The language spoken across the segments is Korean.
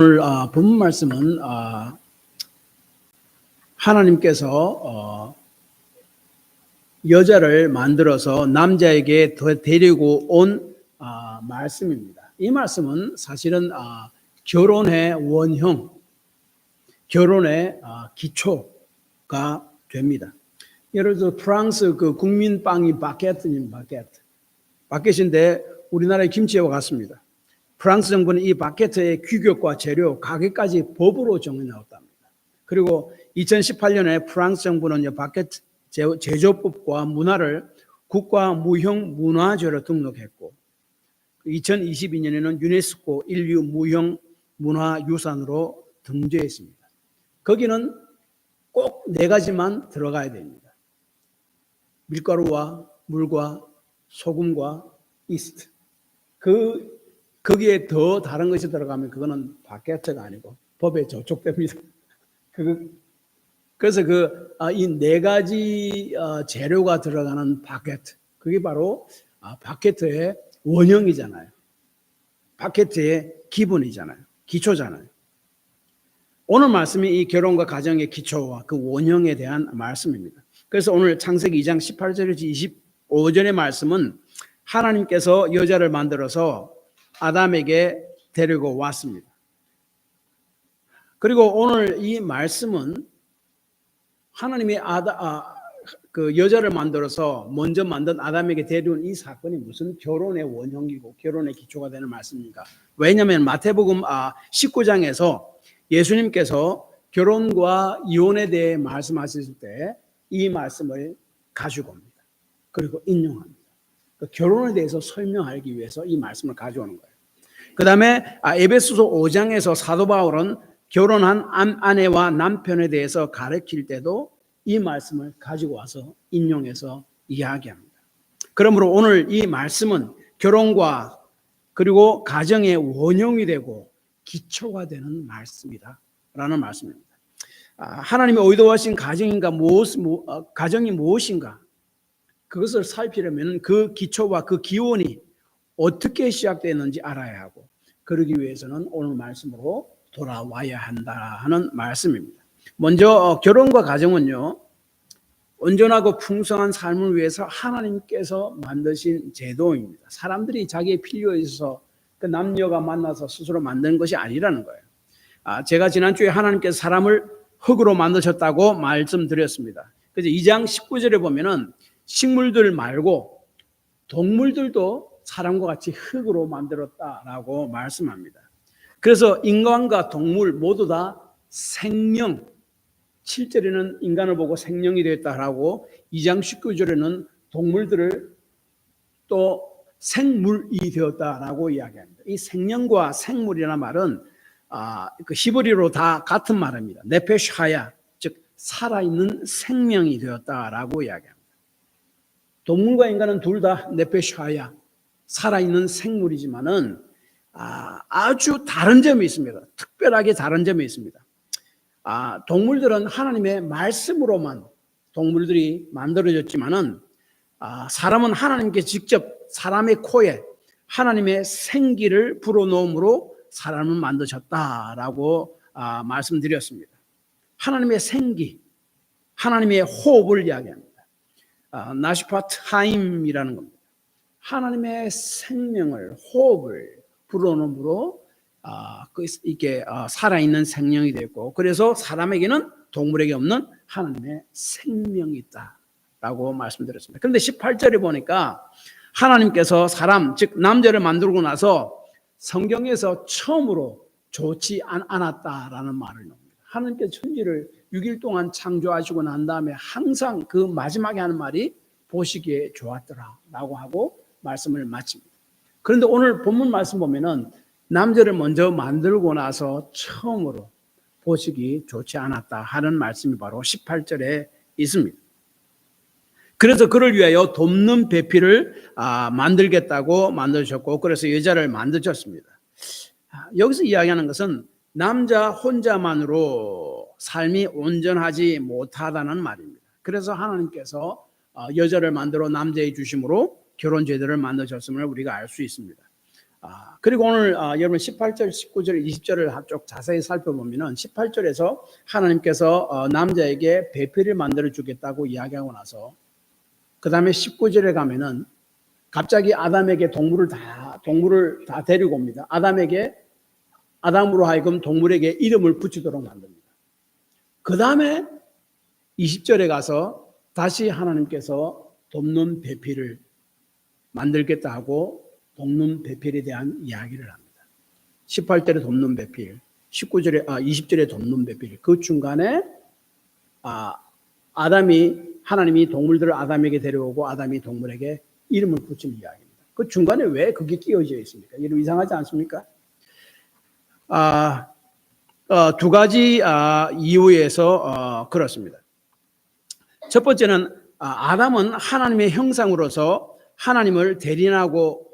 오늘 본문 말씀은 하나님께서 여자를 만들어서 남자에게 데리고 온 말씀입니다. 이 말씀은 사실은 결혼의 원형, 결혼의 기초가 됩니다. 예를 들어 프랑스 그 국민빵이 바게트인데 우리나라의 김치와 같습니다. 프랑스 정부는 이 바게트의 규격과 재료, 가격까지 법으로 정해놓았답니다. 그리고 2018년에 프랑스 정부는 바게트 제조법과 문화를 국가 무형 문화재로 등록했고 2022년에는 유네스코 인류 무형 문화유산으로 등재했습니다. 거기는 꼭 4가지만 들어가야 됩니다. 밀가루와 물과 소금과 이스트. 거기에 더 다른 것이 들어가면 그거는 바게트가 아니고 법에 저촉됩니다. 그래서 이 4가지 재료가 들어가는 바게트, 그게 바로 바게트의 원형이잖아요. 바게트의 기본이잖아요. 기초잖아요. 오늘 말씀이 이 결혼과 가정의 기초와 그 원형에 대한 말씀입니다. 그래서 오늘 창세기 2장 18절에서 25절의 말씀은 하나님께서 여자를 만들어서 아담에게 데리고 왔습니다. 그리고 오늘 이 말씀은 하나님이 그 여자를 만들어서 먼저 만든 아담에게 데려온 이 사건이 무슨 결혼의 원형이고 결혼의 기초가 되는 말씀입니까? 왜냐하면 마태복음 19장에서 예수님께서 결혼과 이혼에 대해 말씀하셨을 때 이 말씀을 가지고 옵니다. 그리고 인용합니다. 결혼에 대해서 설명하기 위해서 이 말씀을 가져오는 거예요. 그 다음에 에베소서 5장에서 사도 바울은 결혼한 아내와 남편에 대해서 가르칠 때도 이 말씀을 가지고 와서 인용해서 이야기합니다. 그러므로 오늘 이 말씀은 결혼과 그리고 가정의 원형이 되고 기초가 되는 말씀이다 라는 말씀입니다. 하나님의 의도하신 가정이 무엇인가? 그것을 살피려면 그 기초와 그 기원이 어떻게 시작되었는지 알아야 하고 그러기 위해서는 오늘 말씀으로 돌아와야 한다 하는 말씀입니다. 먼저 결혼과 가정은요, 온전하고 풍성한 삶을 위해서 하나님께서 만드신 제도입니다. 사람들이 자기의 필요에 있어서 그 남녀가 만나서 스스로 만든 것이 아니라는 거예요. 제가 지난주에 하나님께서 사람을 흙으로 만드셨다고 말씀드렸습니다. 그래서 2장 19절에 보면은 식물들 말고 동물들도 사람과 같이 흙으로 만들었다라고 말씀합니다. 그래서 인간과 동물 모두 다 생명, 7절에는 인간을 보고 생명이 되었다라고 2장 19절에는 동물들을 또 생물이 되었다라고 이야기합니다. 이 생명과 생물이라는 말은 그 히브리어로 다 같은 말입니다. 네페시 하야, 즉 살아있는 생명이 되었다라고 이야기합니다. 동물과 인간은 둘 다 네페시 하야, 살아있는 생물이지만은 아주 다른 점이 있습니다. 특별하게 다른 점이 있습니다. 동물들은 하나님의 말씀으로만 동물들이 만들어졌지만은 사람은 하나님께 직접 사람의 코에 하나님의 생기를 불어넣음으로 사람을 만드셨다라고 말씀드렸습니다. 하나님의 생기, 하나님의 호흡을 이야기합니다. 나시파트 하임이라는 겁니다. 하나님의 생명을, 호흡을 불어넣음으로 이게 살아있는 생명이 됐고, 그래서 사람에게는 동물에게 없는 하나님의 생명이 있다라고 말씀드렸습니다. 그런데 18절에 보니까 하나님께서 사람, 즉 남자를 만들고 나서 성경에서 처음으로 좋지 않았다라는 말을 넣습니다. 하나님께서 천지를 6일 동안 창조하시고 난 다음에 항상 그 마지막에 하는 말이 보시기에 좋았더라라고 하고 말씀을 마칩니다. 그런데 오늘 본문 말씀 보면은 남자를 먼저 만들고 나서 처음으로 보시기 좋지 않았다 하는 말씀이 바로 18절에 있습니다. 그래서 그를 위하여 돕는 배필을 만들겠다고 만드셨고, 그래서 여자를 만드셨습니다. 여기서 이야기하는 것은 남자 혼자만으로 삶이 온전하지 못하다는 말입니다. 그래서 하나님께서 여자를 만들어 남자의 주심으로 결혼 제도를 만드셨음을 우리가 알 수 있습니다. 그리고 오늘 여러분 18절, 19절, 20절을 쭉 자세히 살펴보면은 18절에서 하나님께서 남자에게 배필을 만들어 주겠다고 이야기하고 나서 그 다음에 19절에 가면은 갑자기 아담에게 동물을 다 데리고 옵니다. 아담으로 하여금 동물에게 이름을 붙이도록 만듭니다. 그 다음에 20절에 가서 다시 하나님께서 돕는 배필을 만들겠다 하고 돕는 배필에 대한 이야기를 합니다. 18절에 돕는 배필, 20절에 돕는 배필. 그 중간에 하나님이 동물들을 아담에게 데려오고 아담이 동물에게 이름을 붙이는 이야기입니다. 그 중간에 왜 그게 끼어져 있습니까? 이름 이상하지 않습니까? 두 가지 이유에서 그렇습니다. 첫 번째는 아담은 하나님의 형상으로서 하나님을 대리하고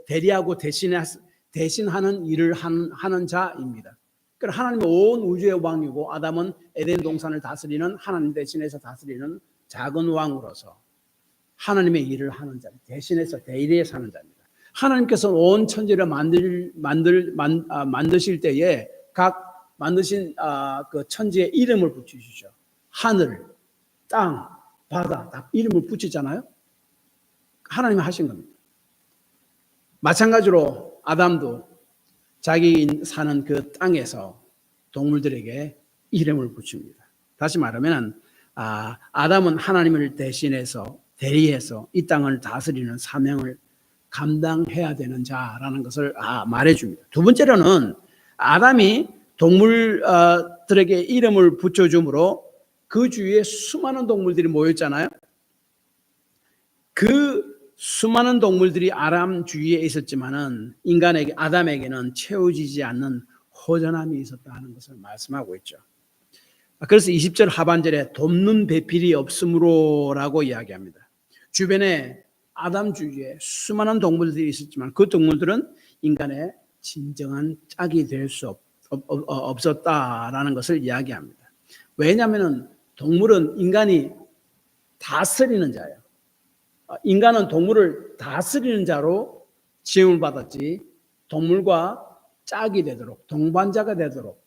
대신하는 일을 하는 자입니다. 그러니까 하나님은 온 우주의 왕이고 아담은 에덴 동산을 다스리는 하나님 대신해서 다스리는 작은 왕으로서 하나님의 일을 하는 자, 대신해서 대리해서 하는 자입니다. 하나님께서 온 천지를 만드실 때에 각 만드신 그 천지에 이름을 붙이시죠. 하늘, 땅, 바다 다 이름을 붙이잖아요. 하나님이 하신 겁니다. 마찬가지로 아담도 자기 사는 그 땅에서 동물들에게 이름을 붙입니다. 다시 말하면 아담은 하나님을 대신해서 대리해서 이 땅을 다스리는 사명을 감당해야 되는 자라는 것을 말해줍니다. 두 번째로는 아담이 동물들에게 이름을 붙여줌으로 그 주위에 수많은 동물들이 모였잖아요. 그 수많은 동물들이 아담 주위에 있었지만은 아담에게는 채워지지 않는 허전함이 있었다는 것을 말씀하고 있죠. 그래서 20절 하반절에 돕는 배필이 없으므로라고 이야기합니다. 주변에 아담 주위에 수많은 동물들이 있었지만 그 동물들은 인간의 진정한 짝이 될 수 없었다라는 것을 이야기합니다. 왜냐하면 동물은 인간이 다스리는 자예요. 인간은 동물을 다스리는 자로 지음을 받았지 동물과 짝이 되도록 동반자가 되도록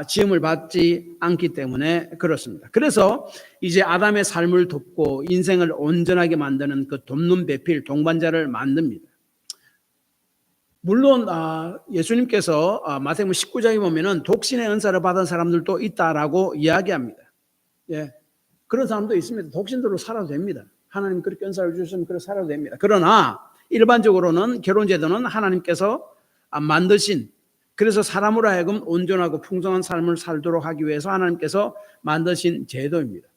지음을 받지 않기 때문에 그렇습니다. 그래서 이제 아담의 삶을 돕고 인생을 온전하게 만드는 그 돕는 배필 동반자를 만듭니다. 물론 예수님께서 마태복음 19장에 보면은 독신의 은사를 받은 사람들도 있다라고 이야기합니다. 예, 그런 사람도 있습니다. 독신대로 살아도 됩니다. 하나님 그렇게 은사를 주셨으면 그렇게 살아도 됩니다. 그러나 일반적으로는 결혼제도는 하나님께서 만드신, 그래서 사람으로 하여금 온전하고 풍성한 삶을 살도록 하기 위해서 하나님께서 만드신 제도입니다.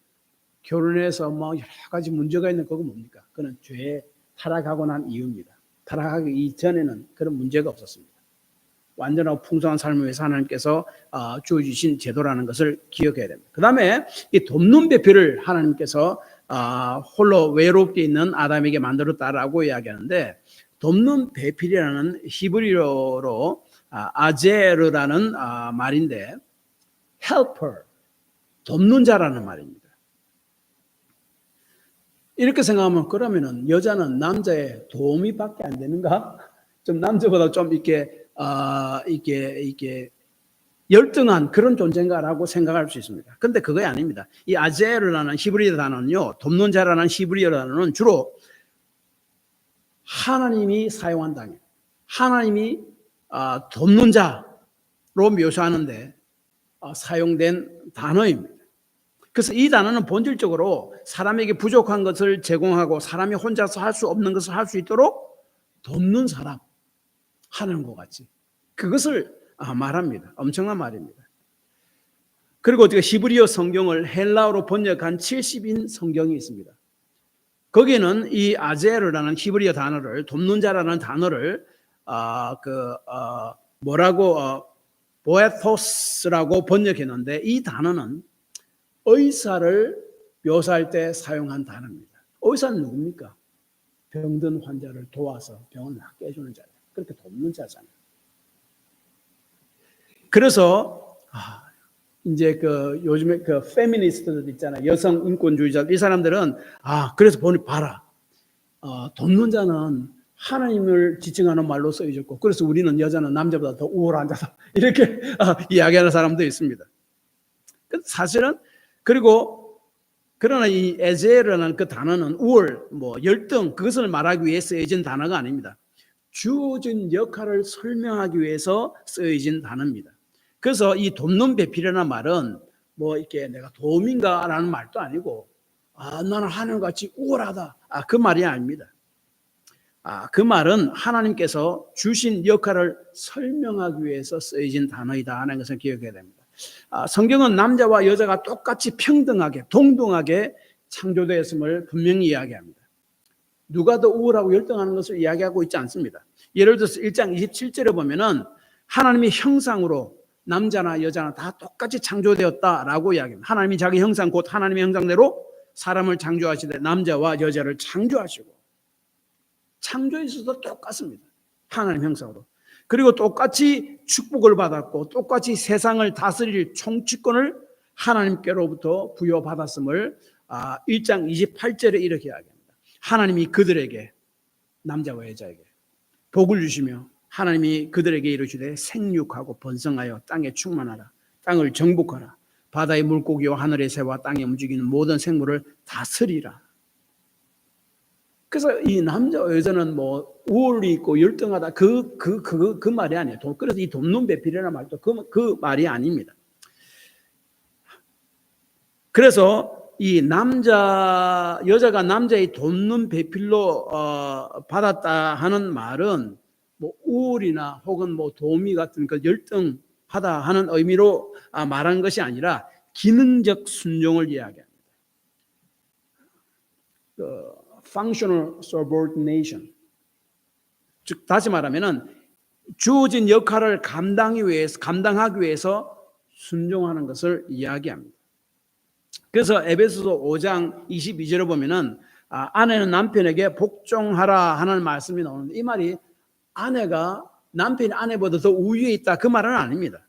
결혼해서 뭐 여러 가지 문제가 있는 그거 뭡니까? 그건 죄에 타락하고 난 이유입니다. 타락하기 이전에는 그런 문제가 없었습니다. 완전하고 풍성한 삶을 위해서 하나님께서 주어주신 제도라는 것을 기억해야 됩니다. 그 다음에 이 돕는 배필을 하나님께서 홀로 외롭게 있는 아담에게 만들었다라고 이야기하는데, 돕는 배필이라는 히브리어로 아제르라는 말인데 helper, 돕는 자라는 말입니다. 이렇게 생각하면 그러면은 여자는 남자의 도움이 밖에 안 되는가? 좀 남자보다 좀 이렇게 열등한 그런 존재인가라고 생각할 수 있습니다. 그런데 그게 아닙니다. 이 아제르라는 히브리어 단어는요, 돕는 자라는 히브리어 단어는 주로 하나님이 사용한 단어, 하나님이 돕는 자로 묘사하는데 사용된 단어입니다. 그래서 이 단어는 본질적으로 사람에게 부족한 것을 제공하고 사람이 혼자서 할 수 없는 것을 할 수 있도록 돕는 사람 하는 것 같이 그것을 말합니다. 엄청난 말입니다. 그리고 어떻게 히브리어 성경을 헬라어로 번역한 70인 성경이 있습니다. 거기에는 이 아제르라는 히브리어 단어를, 돕는 자라는 단어를 보에토스라고 번역했는데, 이 단어는 의사를 묘사할 때 사용한 단어입니다. 의사는 누굽니까? 병든 환자를 도와서 병을 낫게 해주는 자예요. 그렇게 돕는 자잖아요. 그래서 이제 요즘에 페미니스트들 있잖아요. 여성 인권주의자들, 이 사람들은 그래서 봐라. 돕는 자는 하나님을 지칭하는 말로 쓰여졌고, 그래서 우리는 여자는 남자보다 더 우월하다 이렇게 이야기하는 사람도 있습니다. 사실은 그리고 그러나 이 에제라는 그 단어는 우월, 열등 그것을 말하기 위해 쓰여진 단어가 아닙니다. 주어진 역할을 설명하기 위해서 쓰여진 단어입니다. 그래서 이 돕는 배필이라는 말은 이렇게 내가 도움인가라는 말도 아니고, 나는 하나님같이 우월하다, 그 말이 아닙니다. 그 말은 하나님께서 주신 역할을 설명하기 위해서 쓰여진 단어이다 하는 것을 기억해야 됩니다. 성경은 남자와 여자가 똑같이 평등하게 동등하게 창조되었음을 분명히 이야기합니다. 누가 더 우월하고 열등하는 것을 이야기하고 있지 않습니다. 예를 들어서 1장 27절에 보면은 하나님의 형상으로 남자나 여자나 다 똑같이 창조되었다라고 이야기합니다. 하나님이 자기 형상 곧 하나님의 형상대로 사람을 창조하시되 남자와 여자를 창조하시고, 창조에 있어서 똑같습니다. 하나님 형상으로. 그리고 똑같이 축복을 받았고 똑같이 세상을 다스릴 총치권을 하나님께로부터 부여받았음을 1장 28절에 이렇게 이야기합니다. 하나님이 그들에게, 남자와 여자에게 복을 주시며 하나님이 그들에게 이르시되 생육하고 번성하여 땅에 충만하라. 땅을 정복하라. 바다의 물고기와 하늘의 새와 땅에 움직이는 모든 생물을 다스리라. 그래서 이 남자와 여자는 우월이 있고 열등하다 그 말이 아니에요. 그래서 이 돕는 배필이라는 말도 그 말이 아닙니다. 그래서 이 여자가 남자의 돕는 배필로 받았다 하는 말은 우월이나 혹은 도우미 같은 그 열등하다 하는 의미로 말한 것이 아니라 기능적 순종을 이야기합니다. functional subordination. 즉 다시 말하면은 주어진 역할을 감당하기 위해서 순종하는 것을 이야기합니다. 그래서 에베소서 5장 22절에 보면은 아내는 남편에게 복종하라 하는 말씀이 나오는데, 이 말이 아내가 남편이 아내보다 더 우위에 있다 그 말은 아닙니다.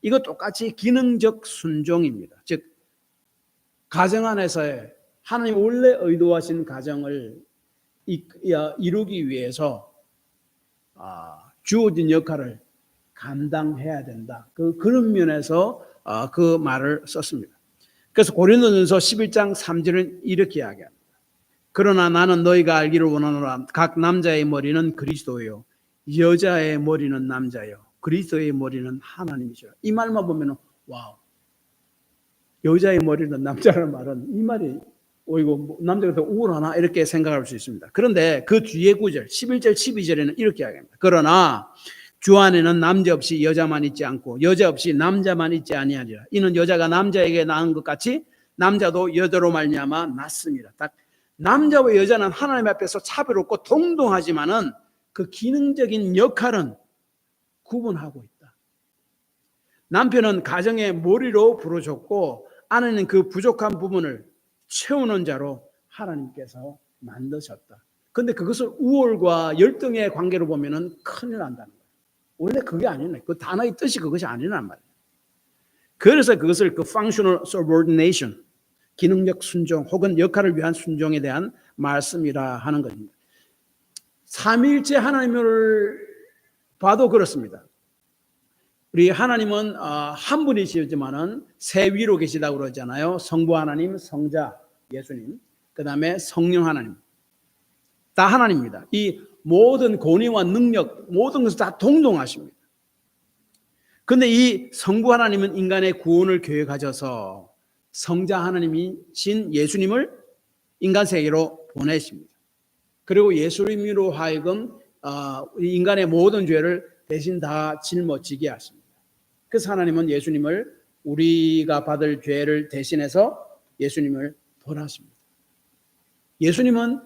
이거 똑같이 기능적 순종입니다. 즉 가정 안에서의 하나님 원래 의도하신 가정을 이루기 위해서 주어진 역할을 감당해야 된다. 그런 면에서 그 말을 썼습니다. 그래서 고린도전서 11장 3절은 이렇게 이야기합니다. 그러나 나는 너희가 알기를 원하노라. 각 남자의 머리는 그리스도요 여자의 머리는 남자요 그리스도의 머리는 하나님이시라. 이 말만 보면 와우, 여자의 머리는 남자라는 말은 이 말이 이거 남자가 더 우월하나 이렇게 생각할 수 있습니다. 그런데 그 뒤에 구절 11절 12절에는 이렇게 이야기합니다. 그러나 주 안에는 남자 없이 여자만 있지 않고 여자 없이 남자만 있지 아니하리라. 이는 여자가 남자에게 낳은 것 같이 남자도 여자로 말미암아 낳습니다. 딱 남자와 여자는 하나님 앞에서 차별없고 동등하지만은 그 기능적인 역할은 구분하고 있다. 남편은 가정의 머리로 부르셨고 아내는 그 부족한 부분을 채우는 자로 하나님께서 만드셨다. 그런데 그것을 우월과 열등의 관계로 보면은 큰일 난다는 거예요. 원래 그게 아니네. 그 단어의 뜻이 그것이 아니란 말이에요. 그래서 그것을 그 functional subordination, 기능적 순종 혹은 역할을 위한 순종에 대한 말씀이라 하는 것입니다. 삼위일체 하나님을 봐도 그렇습니다. 우리 하나님은 한 분이시지만은 세 위로 계시다고 그러잖아요. 성부 하나님, 성자 예수님, 그 다음에 성령 하나님. 다 하나님입니다. 이 모든 권위와 능력, 모든 것을 다 동등하십니다. 그런데 이 성부 하나님은 인간의 구원을 계획하셔서 성자 하나님이신 예수님을 인간 세계로 보내십니다. 그리고 예수님으로 하여금 인간의 모든 죄를 대신 다 짊어지게 하십니다. 그래서 하나님은 예수님을 우리가 받을 죄를 대신해서 예수님을 보내십니다. 예수님은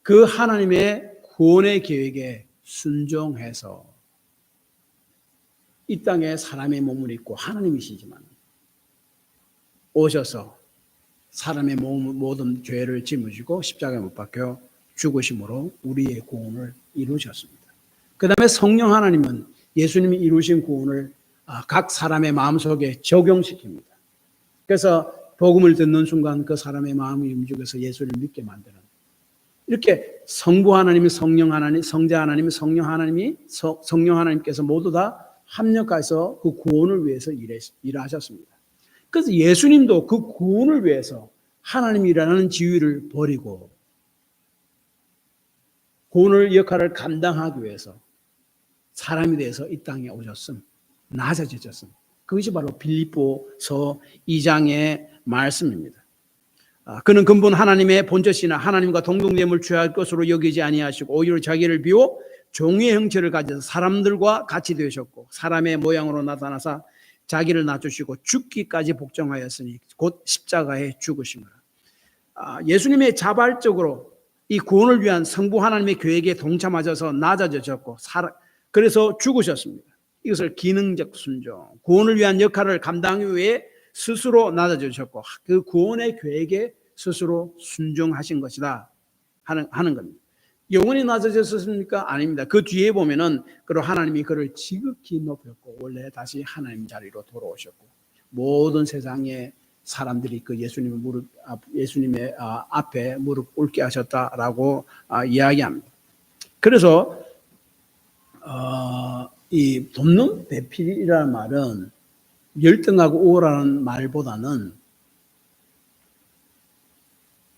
그 하나님의 구원의 계획에 순종해서 이 땅에 사람의 몸을 입고 하나님이시지만 오셔서 사람의 모든 죄를 짊어지고 십자가에 못 박혀 죽으심으로 우리의 구원을 이루셨습니다. 그 다음에 성령 하나님은 예수님이 이루신 구원을 각 사람의 마음속에 적용시킵니다. 그래서 복음을 듣는 순간 그 사람의 마음이 움직여서 예수를 믿게 만드는 이렇게 성부 하나님이 성령 하나님, 성자 하나님이 성령 하나님이 성령 하나님께서 모두 다 합력해서 그 구원을 위해서 일하셨습니다. 그래서 예수님도 그 구원을 위해서 하나님이라는 지위를 버리고 구원의 역할을 감당하기 위해서 사람이 되어서 이 땅에 오셨음, 낮아지셨음. 그것이 바로 빌립보서 2장의 말씀입니다. 그는 근본 하나님의 본처시나 하나님과 동등됨을 취할 것으로 여기지 아니하시고 오히려 자기를 비워 종의 형체를 가져서 사람들과 같이 되셨고 사람의 모양으로 나타나사 자기를 낮추시고 죽기까지 복종하였으니 곧 십자가에 죽으심이라. 예수님의 자발적으로 이 구원을 위한 성부 하나님의 계획에 동참하셔서 낮아지셨고 그래서 죽으셨습니다. 이것을 기능적 순종, 구원을 위한 역할을 감당하기 위해 스스로 낮아지셨고 그 구원의 계획에 스스로 순종하신 것이다 하는 겁니다. 영원히 낮아졌습니까? 아닙니다. 그 뒤에 보면은 하나님이 그를 지극히 높였고 원래 다시 하나님 자리로 돌아오셨고 모든 세상의 사람들이 그 예수님의 앞에 무릎 꿇게 하셨다라고 이야기합니다. 그래서 이 돕는 배필이라는 말은 열등하고 우월하는 말보다는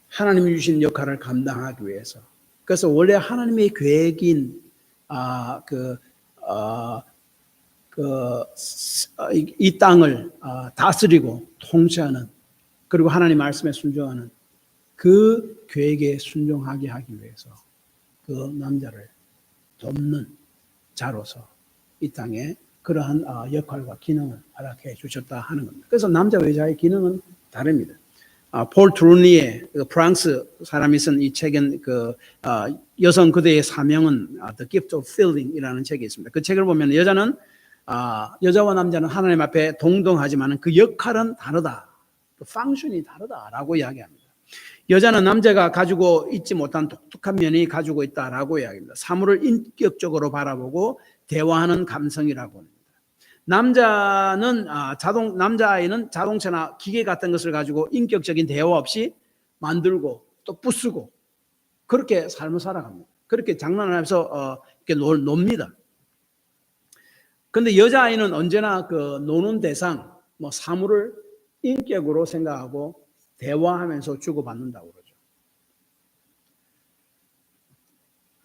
하나님이 주신 역할을 감당하기 위해서. 그래서 원래 하나님의 계획인 이 땅을 다스리고 통치하는 그리고 하나님 말씀에 순종하는 그 계획에 순종하게 하기 위해서 그 남자를 돕는 자로서 이 땅에 그러한 역할과 기능을 허락해 주셨다 하는 겁니다. 그래서 남자와 여자의 기능은 다릅니다. 폴 트루니의 프랑스 사람이 쓴 이 책은 여성 그대의 사명은 The Gift of Filling이라는 책이 있습니다. 그 책을 보면 여자와 남자는 하나님 앞에 동등하지만 그 역할은 다르다. 그 펑션이 다르다라고 이야기합니다. 여자는 남자가 가지고 있지 못한 독특한 면이 가지고 있다라고 이야기합니다. 사물을 인격적으로 바라보고 대화하는 감성이라고 합니다. 남자아이는 자동차나 기계 같은 것을 가지고 인격적인 대화 없이 만들고 또 부수고 그렇게 삶을 살아갑니다. 그렇게 장난을 하면서 이렇게 놉니다. 그런데 여자아이는 언제나 그 노는 대상, 사물을 인격으로 생각하고 대화하면서 주고받는다고 그러죠.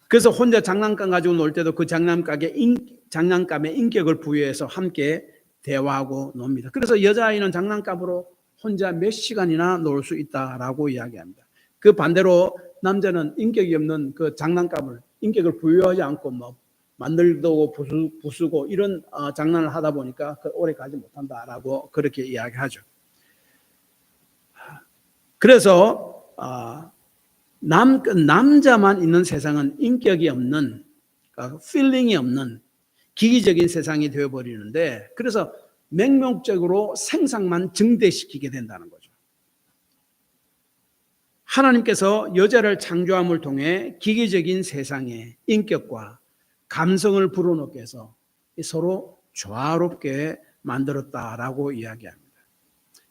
그래서 혼자 장난감 가지고 놀 때도 그 장난감에 인격을 부여해서 함께 대화하고 놉니다. 그래서 여자아이는 장난감으로 혼자 몇 시간이나 놀 수 있다라고 이야기합니다. 그 반대로 남자는 인격이 없는 그 장난감을 인격을 부여하지 않고 만들고 부수고 이런 장난을 하다 보니까 오래 가지 못한다라고 그렇게 이야기하죠. 그래서 남자만 있는 세상은 인격이 없는, 필링이 없는 기기적인 세상이 되어버리는데 그래서 맹목적으로 생산만 증대시키게 된다는 거죠. 하나님께서 여자를 창조함을 통해 기계적인 세상에 인격과 감성을 불어넣게 해서 서로 조화롭게 만들었다라고 이야기합니다.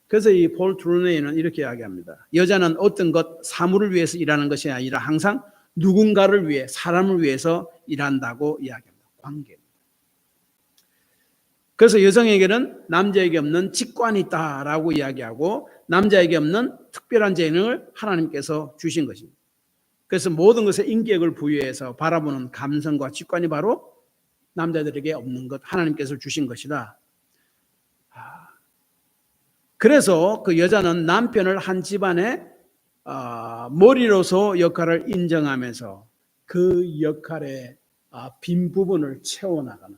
그래서 이 폴 트루네이는 이렇게 이야기합니다. 여자는 어떤 사물을 위해서 일하는 것이 아니라 항상 누군가를 위해, 사람을 위해서 일한다고 이야기합니다. 관계입니다. 그래서 여성에게는 남자에게 없는 직관이 있다라고 이야기하고 남자에게 없는 특별한 재능을 하나님께서 주신 것입니다. 그래서 모든 것에 인격을 부여해서 바라보는 감성과 직관이 바로 남자들에게 없는 것, 하나님께서 주신 것이다. 그래서 그 여자는 남편을 한 집안의 머리로서 역할을 인정하면서 그 역할의 빈 부분을 채워나가는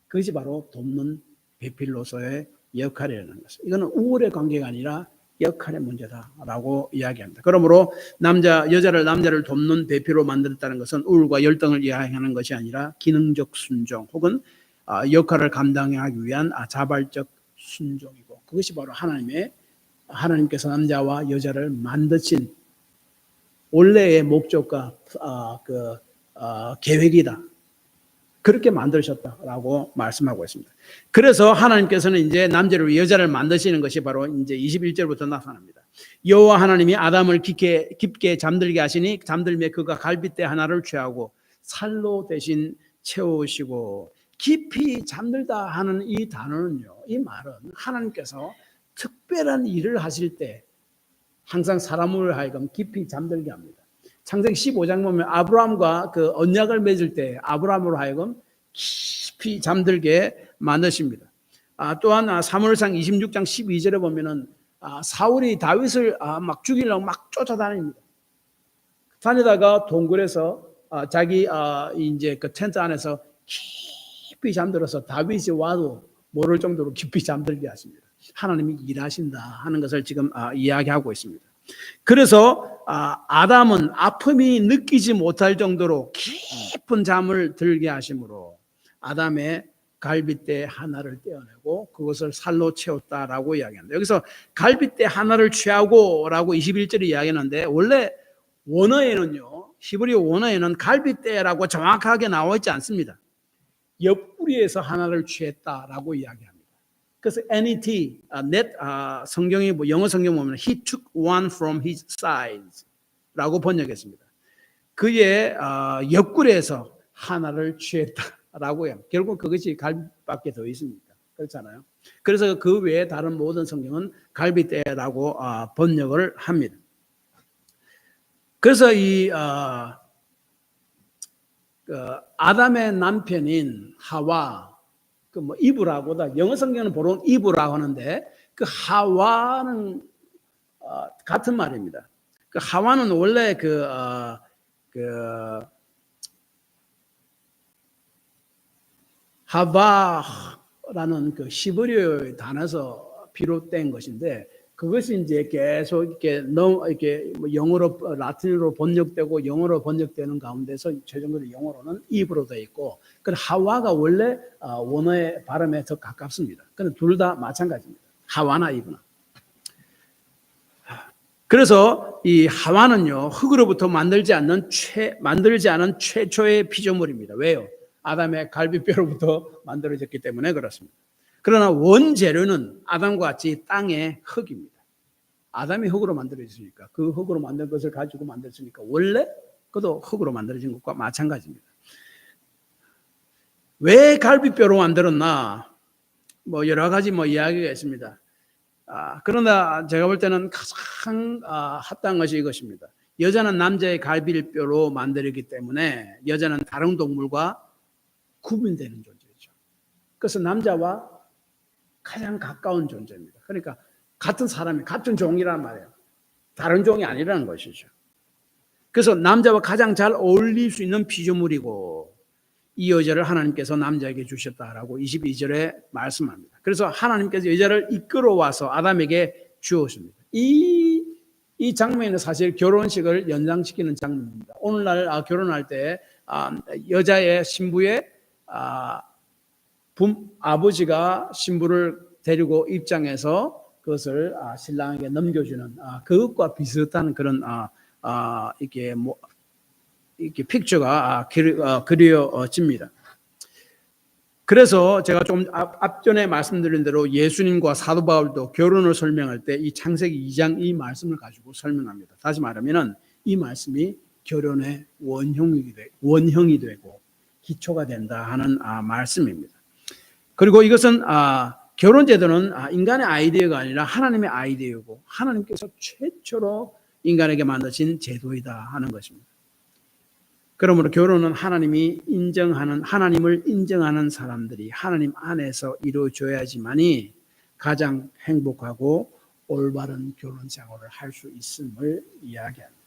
그것이 바로 돕는 배필로서의 역할이라는 것입니다. 이거는 우월의 관계가 아니라 역할의 문제다라고 이야기합니다. 그러므로 남자를 돕는 배필로 만들었다는 것은 우울과 열등을 이야기하는 것이 아니라 기능적 순종 혹은 역할을 감당하기 위한 자발적 순종이고 그것이 바로 하나님께서 남자와 여자를 만드신 원래의 목적과 계획이다. 그렇게 만드셨다라고 말씀하고 있습니다. 그래서 하나님께서는 이제 남자를 여자를 만드시는 것이 바로 이제 21절부터 나타납니다. 여호와 하나님이 아담을 깊게 잠들게 하시니 잠들매 그가 갈빗대 하나를 취하고 살로 대신 채우시고, 깊이 잠들다 하는 이 단어는요, 이 말은 하나님께서 특별한 일을 하실 때 항상 사람을 하여금 깊이 잠들게 합니다. 창세기 15장 보면 아브라함과 그 언약을 맺을 때 아브라함으로 하여금 깊이 잠들게 만드십니다. 또한 사무엘상 26장 12절에 보면은 사울이 다윗을 막 죽이려고 막 쫓아다닙니다. 다니다가 동굴에서 자기 이제 그 텐트 안에서 깊이 잠들어서 다윗이 와도 모를 정도로 깊이 잠들게 하십니다. 하나님이 일하신다 하는 것을 지금 이야기하고 있습니다. 그래서 아담은 아픔이 느끼지 못할 정도로 깊은 잠을 들게 하심으로 아담의 갈빗대 하나를 떼어내고 그것을 살로 채웠다라고 이야기합니다. 여기서 갈빗대 하나를 취하고 라고 21절에 이야기하는데, 원래 원어에는요, 히브리 원어에는 갈빗대라고 정확하게 나와 있지 않습니다. 옆구리에서 하나를 취했다라고 이야기합니다. 그래서 NET, 성경이 영어 성경 보면 He took one from his side라고 번역했습니다. 그의 옆구리에서 하나를 취했다라고 해요. 결국 그것이 갈빗밖에 더 있습니까? 그렇잖아요. 그래서 그 외에 다른 모든 성경은 갈빗대라고 번역을 합니다. 그래서 이 아담의 남편인 하와, 그 뭐 이브라고다. 영어 성경은 보통 이브라고 하는데 그 하와는 같은 말입니다. 그 하와는 원래 하바라는 그 시브리어의 단어에서 비롯된 것인데, 그것이 이제 계속 이렇게 영어로 라틴어로 번역되고 영어로 번역되는 가운데서 최종적으로 영어로는 입으로 되어 있고, 그 하와가 원래 원어의 발음에 더 가깝습니다. 그런데 둘 다 마찬가지입니다. 하와나 이브나. 그래서 이 하와는요, 흙으로부터 만들지 않은 최초의 피조물입니다. 왜요? 아담의 갈비뼈로부터 만들어졌기 때문에 그렇습니다. 그러나 원재료는 아담과 같이 땅의 흙입니다. 아담이 흙으로 만들어졌으니까 그 흙으로 만든 것을 가지고 만들었으니까 원래 그도 흙으로 만들어진 것과 마찬가지입니다. 왜 갈비뼈로 만들었나? 뭐 여러 가지 이야기가 있습니다. 그러나 제가 볼 때는 가장 합당한 것이 이것입니다. 여자는 남자의 갈비뼈로 만들었기 때문에 여자는 다른 동물과 구분되는 존재죠. 그래서 남자와 가장 가까운 존재입니다. 그러니까 같은 사람이 같은 종이란 말이에요. 다른 종이 아니라는 것이죠. 그래서 남자와 가장 잘 어울릴 수 있는 피조물이고, 이 여자를 하나님께서 남자에게 주셨다라고 22절에 말씀합니다. 그래서 하나님께서 여자를 이끌어와서 아담에게 주었습니다. 이 장면은 사실 결혼식을 연상시키는 장면입니다. 오늘날 결혼할 때 여자의 신부의 아버지가 신부를 데리고 입장해서 그것을 신랑에게 넘겨주는 그것과 비슷한 그런 이렇게 픽처가 그려집니다. 그래서 제가 좀 앞전에 말씀드린 대로 예수님과 사도 바울도 결혼을 설명할 때 이 창세기 2장 이 말씀을 가지고 설명합니다. 다시 말하면 이 말씀이 결혼의 원형이 되고 기초가 된다 하는 말씀입니다. 그리고 이것은 결혼 제도는 인간의 아이디어가 아니라 하나님의 아이디어고, 하나님께서 최초로 인간에게 만드신 제도이다 하는 것입니다. 그러므로 결혼은 하나님을 인정하는 사람들이 하나님 안에서 이루어져야지만이 가장 행복하고 올바른 결혼 생활을 할 수 있음을 이야기합니다.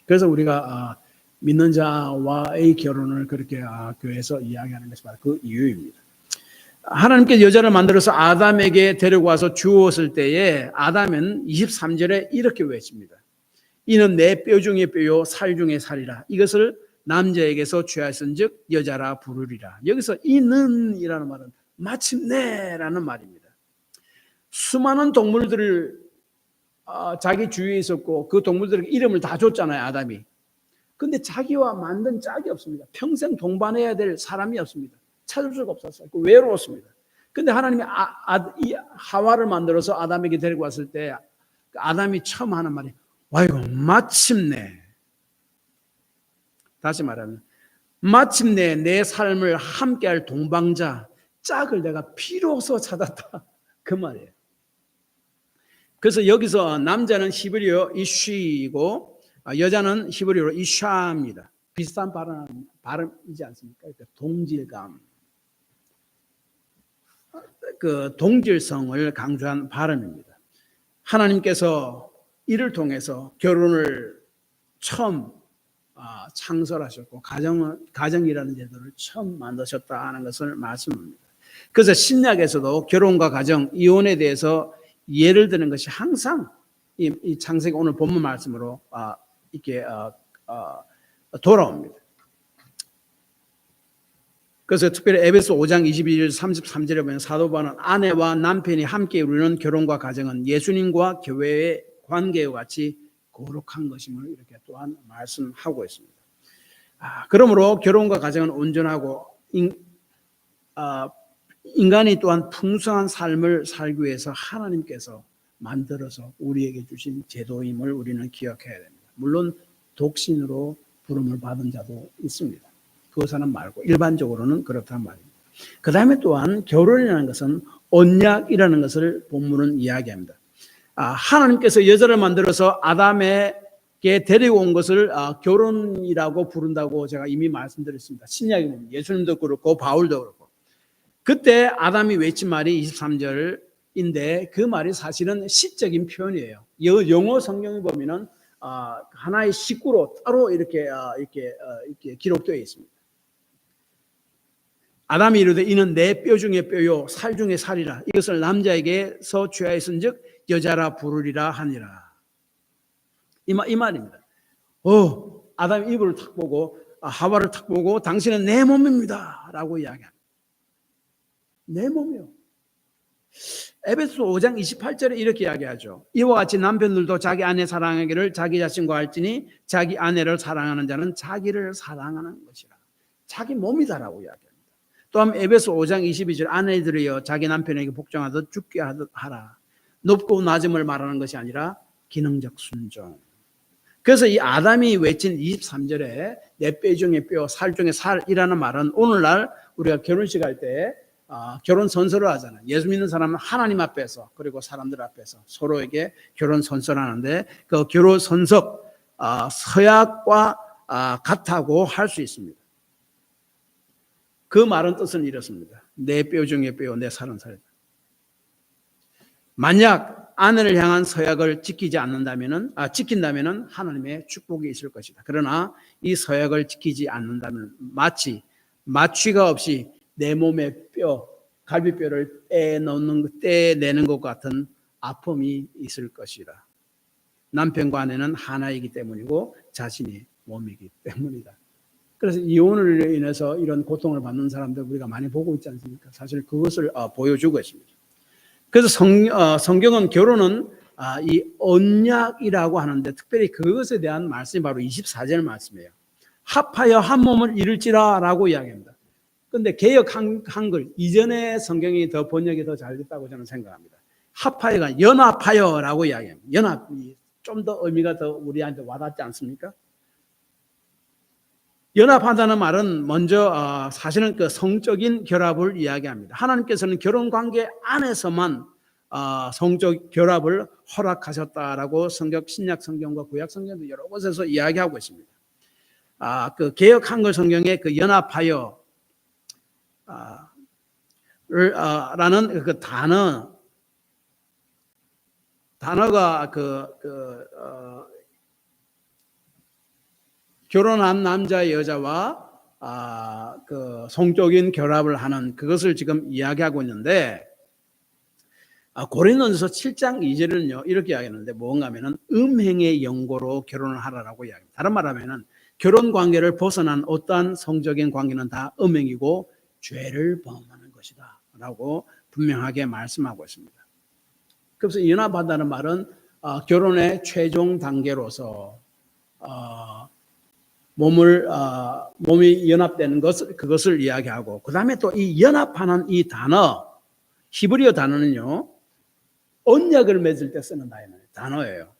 그래서 우리가 믿는 자와의 결혼을 그렇게 교회에서 이야기하는 것이 바로 그 이유입니다. 하나님께서 여자를 만들어서 아담에게 데려와서 주었을 때에 아담은 23절에 이렇게 외칩니다. 이는 내 뼈 중에 뼈요 살 중에 살이라. 이것을 남자에게서 취하였은즉 여자라 부르리라. 여기서 이는이라는 말은 마침내라는 말입니다. 수많은 동물들을 자기 주위에 있었고 그 동물들에게 이름을 다 줬잖아요, 아담이. 근데 자기와 만든 짝이 없습니다. 평생 동반해야 될 사람이 없습니다. 찾을 수가 없었어요. 외로웠습니다. 근데 하나님이 이 하와를 만들어서 아담에게 데리고 왔을 때 아담이 처음 하는 말이 아이고 마침내, 다시 말하면 마침내 내 삶을 함께할 동방자 짝을 내가 비로소 찾았다, 그 말이에요. 그래서 여기서 남자는 히브리어 이쉬이고 여자는 히브리어로 이샤입니다. 비슷한 발음이지 않습니까? 그러니까 동질감, 그 동질성을 강조한 발음입니다. 하나님께서 이를 통해서 결혼을 처음 창설하셨고 가정이라는 제도를 처음 만드셨다 하는 것을 말씀합니다. 그래서 신약에서도 결혼과 가정, 이혼에 대해서 예를 드는 것이 항상 이 창세기 오늘 본문 말씀으로 이렇게 돌아옵니다. 그래서 특별히 에베소 5장 22절 33절에 보면 사도 바울은 아내와 남편이 함께 이루는 결혼과 가정은 예수님과 교회의 관계와 같이 거룩한 것임을 이렇게 또한 말씀하고 있습니다. 그러므로 결혼과 가정은 온전하고 인간이 또한 풍성한 삶을 살기 위해서 하나님께서 만들어서 우리에게 주신 제도임을 우리는 기억해야 됩니다. 물론 독신으로 부름을 받은 자도 있습니다. 그 사람 말고 일반적으로는 그렇단 말입니다. 그 다음에 또한 결혼이라는 것은 언약이라는 것을 본문은 이야기합니다. 하나님께서 여자를 만들어서 아담에게 데리고 온 것을 결혼이라고 부른다고 제가 이미 말씀드렸습니다. 신약에 보면 예수님도 그렇고 바울도 그렇고, 그때 아담이 외친 말이 23절인데 그 말이 사실은 시적인 표현이에요. 영어 성경에 보면은 하나의 식구로 따로 이렇게 기록되어 있습니다. 아담이 이르되 이는 내 뼈 중에 뼈요 살 중에 살이라, 이것을 남자에게서 취하였은즉 여자라 부르리라 하니라. 이 말입니다. 아담이 이불을 탁 보고 하와를 탁 보고 당신은 내 몸입니다 라고 이야기합니다. 내 몸이요. 에베소 5장 28절에 이렇게 이야기하죠. 이와 같이 남편들도 자기 아내 사랑하기를 자기 자신과 할지니 자기 아내를 사랑하는 자는 자기를 사랑하는 것이라. 자기 몸이다라고 이야기합니다. 또한 에베소 5장 22절 아내들이여 자기 남편에게 복종하듯 죽게 하라. 높고 낮음을 말하는 것이 아니라 기능적 순종. 그래서 이 아담이 외친 23절에 내 뼈 중에 뼈, 살 중에 살이라는 말은 오늘날 우리가 결혼식 할 때 결혼 선서를 하잖아요. 예수 믿는 사람은 하나님 앞에서 그리고 사람들 앞에서 서로에게 결혼 선서를 하는데 그 결혼 선서 서약과 같다고 할 수 있습니다. 그 말은 뜻은 이렇습니다. 내 뼈 중에 뼈, 내 살은 살이다. 만약 아내를 향한 서약을 지킨다면은 하나님의 축복이 있을 것이다. 그러나 이 서약을 지키지 않는다면 마치 마취가 없이 내 몸의 뼈, 갈비뼈를 떼내는 것 같은 아픔이 있을 것이라. 남편과 아내는 하나이기 때문이고 자신이 몸이기 때문이다. 그래서 이혼을 인해서 이런 고통을 받는 사람들 우리가 많이 보고 있지 않습니까? 사실 그것을 보여주고 있습니다. 그래서 성경은 결혼은 이 언약이라고 하는데 특별히 그것에 대한 말씀이 바로 24절 말씀이에요. 합하여 한 몸을 이룰지라라고 이야기합니다. 그런데 개역 한글 이전의 성경이 더 번역이 더 잘 됐다고 저는 생각합니다. 합하여가 연합하여라고 이야기합니다. 연합이 좀 더 의미가 더 우리한테 와닿지 않습니까? 연합한다는 말은 먼저 사실은 그 성적인 결합을 이야기합니다. 하나님께서는 결혼 관계 안에서만 성적 결합을 허락하셨다라고 신약 성경과 구약 성경도 여러 곳에서 이야기하고 있습니다. 그 개역 한글 성경에 그 연합하여 라는 그 단어가 결혼한 남자 여자와 그 성적인 결합을 하는 그것을 지금 이야기하고 있는데 고린도전서 7장 2절은요 이렇게 이야기하는데 뭔가 하면은 음행의 연고로 결혼을 하라라고 이야기합니다. 다른 말하면은 결혼 관계를 벗어난 어떠한 성적인 관계는 다 음행이고 죄를 범하는 것이다라고 분명하게 말씀하고 있습니다. 그래서 연합한다는 말은 결혼의 최종 단계로서 몸이 연합되는 그것을 이야기하고 그 다음에 또 이 연합하는 이 단어 히브리어 단어는요 언약을 맺을 때 쓰는 단어예요.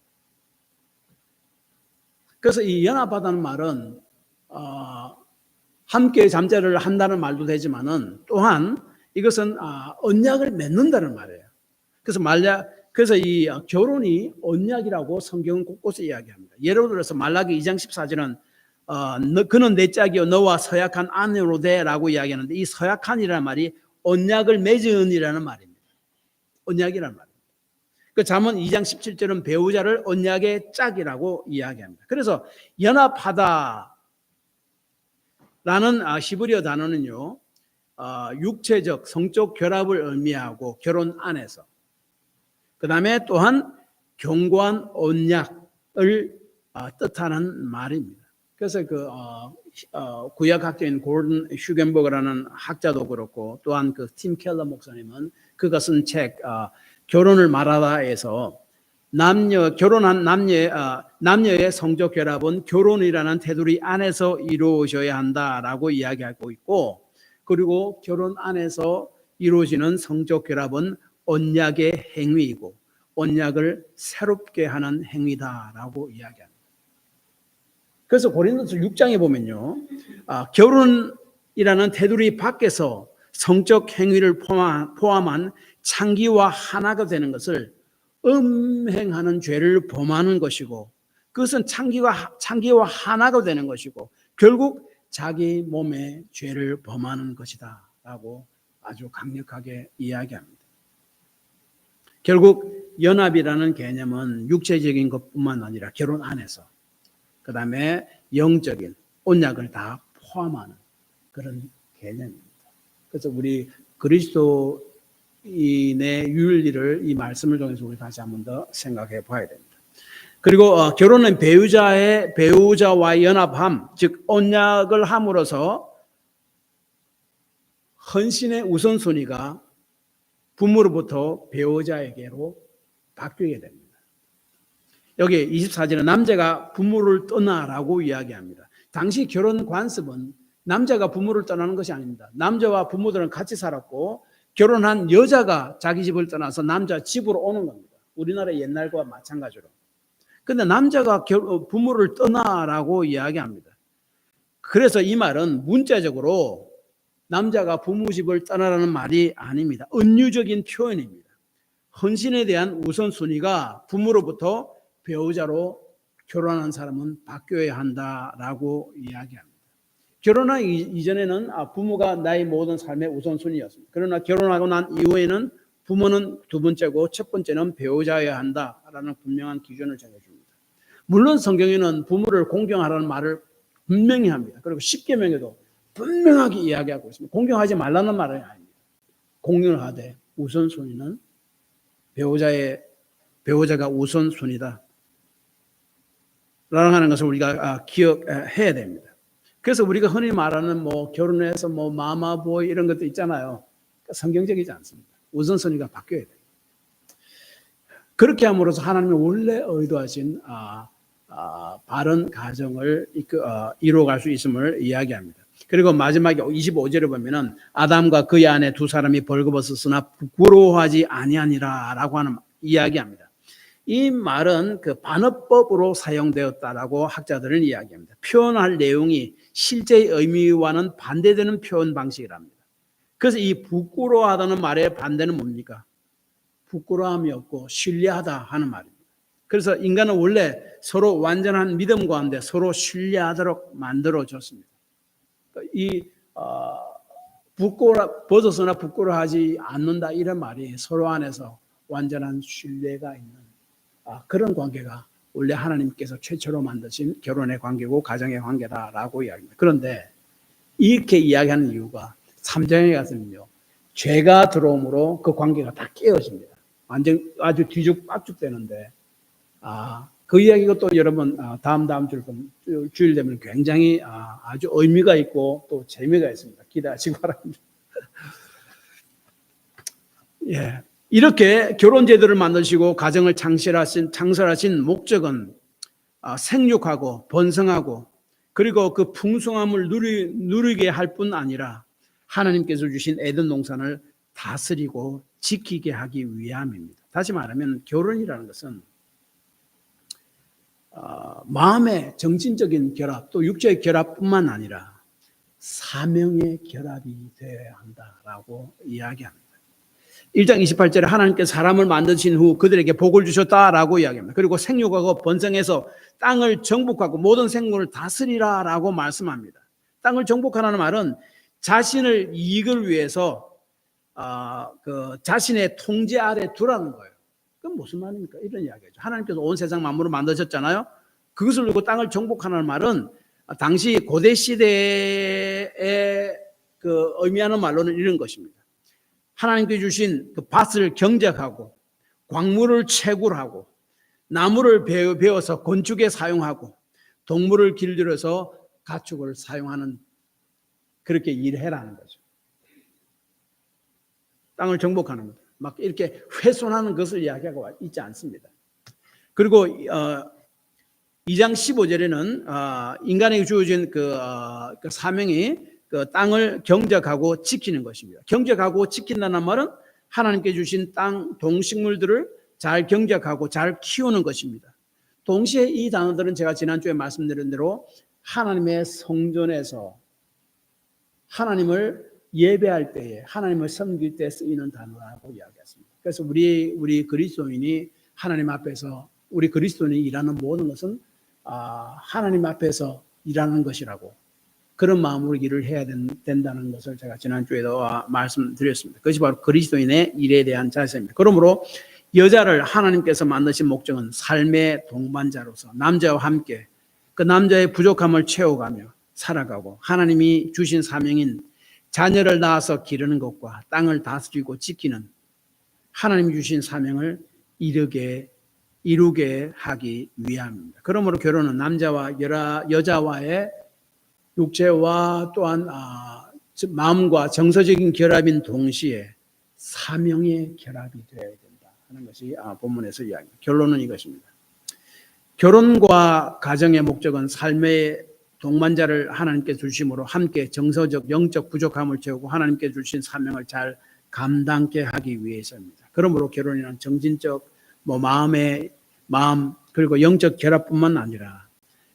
그래서 이 연합하다는 말은 함께 잠자리를 한다는 말도 되지만은 또한 이것은 언약을 맺는다는 말이에요. 그래서 이 결혼이 언약이라고 성경은 곳곳에 이야기합니다. 예를 들어서 말라기 2장 14절은 그는 내 짝이요 너와 서약한 아내로 돼라고 이야기하는데 이 서약한이라는 말이 언약을 맺은이라는 말입니다. 언약이라는 말입니다. 그 잠언 2장 17절은 배우자를 언약의 짝이라고 이야기합니다. 그래서 연합하다라는 히브리어 단어는요, 육체적 성적 결합을 의미하고 결혼 안에서, 그 다음에 또한 견고한 언약을 뜻하는 말입니다. 그래서 구약학자인 고든 휴겐버그라는 학자도 그렇고 또한 팀 켈러 목사님은 그가 쓴 책 결혼을 말하다에서 결혼한 남녀의 성적 결합은 결혼이라는 테두리 안에서 이루어져야 한다라고 이야기하고 있고, 그리고 결혼 안에서 이루어지는 성적 결합은 언약의 행위이고 언약을 새롭게 하는 행위다라고 이야기합니다. 그래서 고린도서 6장에 보면요, 결혼이라는 테두리 밖에서 성적 행위를 포함한 창기와 하나가 되는 것을 음행하는 죄를 범하는 것이고, 그것은 창기와 하나가 되는 것이고 결국 자기 몸의 죄를 범하는 것이다 라고 아주 강력하게 이야기합니다. 결국 연합이라는 개념은 육체적인 것뿐만 아니라 결혼 안에서 그 다음에 영적인 언약을 다 포함하는 그런 개념입니다. 그래서 우리 그리스도인의 윤리를 이 말씀을 통해서 우리 다시 한 번 더 생각해 봐야 됩니다. 그리고 결혼은 배우자와 연합함, 즉 언약을 함으로써 헌신의 우선순위가 부모로부터 배우자에게로 바뀌게 됩니다. 여기 24절에 남자가 부모를 떠나라고 이야기합니다. 당시 결혼 관습은 남자가 부모를 떠나는 것이 아닙니다. 남자와 부모들은 같이 살았고 결혼한 여자가 자기 집을 떠나서 남자 집으로 오는 겁니다. 우리나라 옛날과 마찬가지로. 그런데 남자가 부모를 떠나라고 이야기합니다. 그래서 이 말은 문자적으로 남자가 부모 집을 떠나라는 말이 아닙니다. 은유적인 표현입니다. 헌신에 대한 우선순위가 부모로부터 배우자로 결혼한 사람은 바뀌어야 한다라고 이야기합니다. 결혼하기 이전에는 부모가 나의 모든 삶의 우선순위였습니다. 그러나 결혼하고 난 이후에는 부모는 두 번째고 첫 번째는 배우자여야 한다라는 분명한 기준을 정해줍니다. 물론 성경에는 부모를 공경하라는 말을 분명히 합니다. 그리고 십계명에도 분명하게 이야기하고 있습니다. 공경하지 말라는 말은 아닙니다. 공경을 하되 우선순위는 배우자가 우선순위다 라는 것을 우리가 기억해야 됩니다. 그래서 우리가 흔히 말하는 결혼해서 마마보이 이런 것도 있잖아요. 성경적이지 않습니다. 우선순위가 바뀌어야 돼요. 그렇게 함으로써 하나님이 원래 의도하신 바른 가정을 이루어갈 수 있음을 이야기합니다. 그리고 마지막에 25절에 보면은 아담과 그의 아내 두 사람이 벌거벗었으나 부끄러워하지 아니하니라 라고 하는 이야기합니다. 이 말은 반어법으로 사용되었다라고 학자들은 이야기합니다. 표현할 내용이 실제의 의미와는 반대되는 표현 방식이랍니다. 그래서 이 부끄러워하다는 말의 반대는 뭡니까? 부끄러움이 없고 신뢰하다 하는 말입니다. 그래서 인간은 원래 서로 완전한 믿음 가운데 서로 신뢰하도록 만들어졌습니다. 벗어서나 부끄러워하지 않는다 이런 말이 서로 안에서 완전한 신뢰가 있는 그런 관계가 원래 하나님께서 최초로 만드신 결혼의 관계고 가정의 관계다라고 이야기합니다. 그런데 이렇게 이야기하는 이유가 3장에 가서는요, 죄가 들어옴으로 그 관계가 다 깨어집니다. 완전 아주 뒤죽박죽되는데 그 이야기가 또 여러분 다음 주일 되면 굉장히 아주 의미가 있고 또 재미가 있습니다. 기대하시기 바랍니다. 예. 이렇게 결혼 제도를 만드시고 가정을 창설하신 목적은 생육하고 번성하고 그리고 그 풍성함을 누리게 할 뿐 아니라 하나님께서 주신 에덴 동산을 다스리고 지키게 하기 위함입니다. 다시 말하면 결혼이라는 것은 마음의 정신적인 결합 또 육체의 결합뿐만 아니라 사명의 결합이 되어야 한다라고 이야기합니다. 1장 28절에 하나님께서 사람을 만드신 후 그들에게 복을 주셨다라고 이야기합니다. 그리고 생육하고 번성해서 땅을 정복하고 모든 생물을 다스리라라고 말씀합니다. 땅을 정복하라는 말은 자신을 이익을 위해서 자신의 통제 아래 두라는 거예요. 그건 무슨 말입니까? 이런 이야기죠. 하나님께서 온 세상 만물을 만드셨잖아요. 그것을 두고 땅을 정복하는 말은 당시 고대 시대에 의미하는 말로는 이런 것입니다. 하나님께 주신 그 밭을 경작하고 광물을 채굴하고 나무를 베어서 건축에 사용하고 동물을 길들여서 가축을 사용하는 그렇게 일해라는 거죠. 땅을 정복하는 것. 막 이렇게 훼손하는 것을 이야기하고 있지 않습니다. 그리고 2장 15절에는 인간에게 주어진 그 사명이 그 땅을 경작하고 지키는 것입니다. 경작하고 지킨다는 말은 하나님께 주신 땅 동식물들을 잘 경작하고 잘 키우는 것입니다. 동시에 이 단어들은 제가 지난주에 말씀드린 대로 하나님의 성전에서 하나님을 예배할 때에 하나님을 섬길 때 쓰이는 단어라고 이야기했습니다. 그래서 우리 그리스도인이 하나님 앞에서 우리 그리스도인이 일하는 모든 것은 하나님 앞에서 일하는 것이라고 그런 마음으로 일을 해야 된다는 것을 제가 지난주에도 말씀드렸습니다. 그것이 바로 그리스도인의 일에 대한 자세입니다. 그러므로 여자를 하나님께서 만드신 목적은 삶의 동반자로서 남자와 함께 그 남자의 부족함을 채워가며 살아가고 하나님이 주신 사명인 자녀를 낳아서 기르는 것과 땅을 다스리고 지키는 하나님이 주신 사명을 이루게 하기 위함입니다. 그러므로 결혼은 남자와 여자와의 육체와 또한 마음과 정서적인 결합인 동시에 사명의 결합이 되어야 된다 하는 것이 본문에서 이야기합니다. 결론은 이것입니다. 결혼과 가정의 목적은 삶의 동반자를 하나님께 주심으로 함께 정서적 영적 부족함을 채우고 하나님께 주신 사명을 잘 감당케 하기 위해서입니다. 그러므로 결혼이란 정신적 마음 그리고 영적 결합뿐만 아니라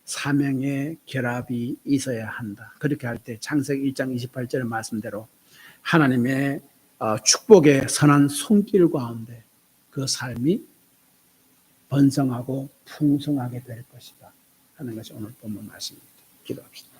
사명의 결합이 있어야 한다. 그렇게 할 때 창세기 1장 28절의 말씀대로 하나님의 축복의 선한 손길 가운데 그 삶이 번성하고 풍성하게 될 것이다 하는 것이 오늘 본문 말씀입니다. 기도합시다.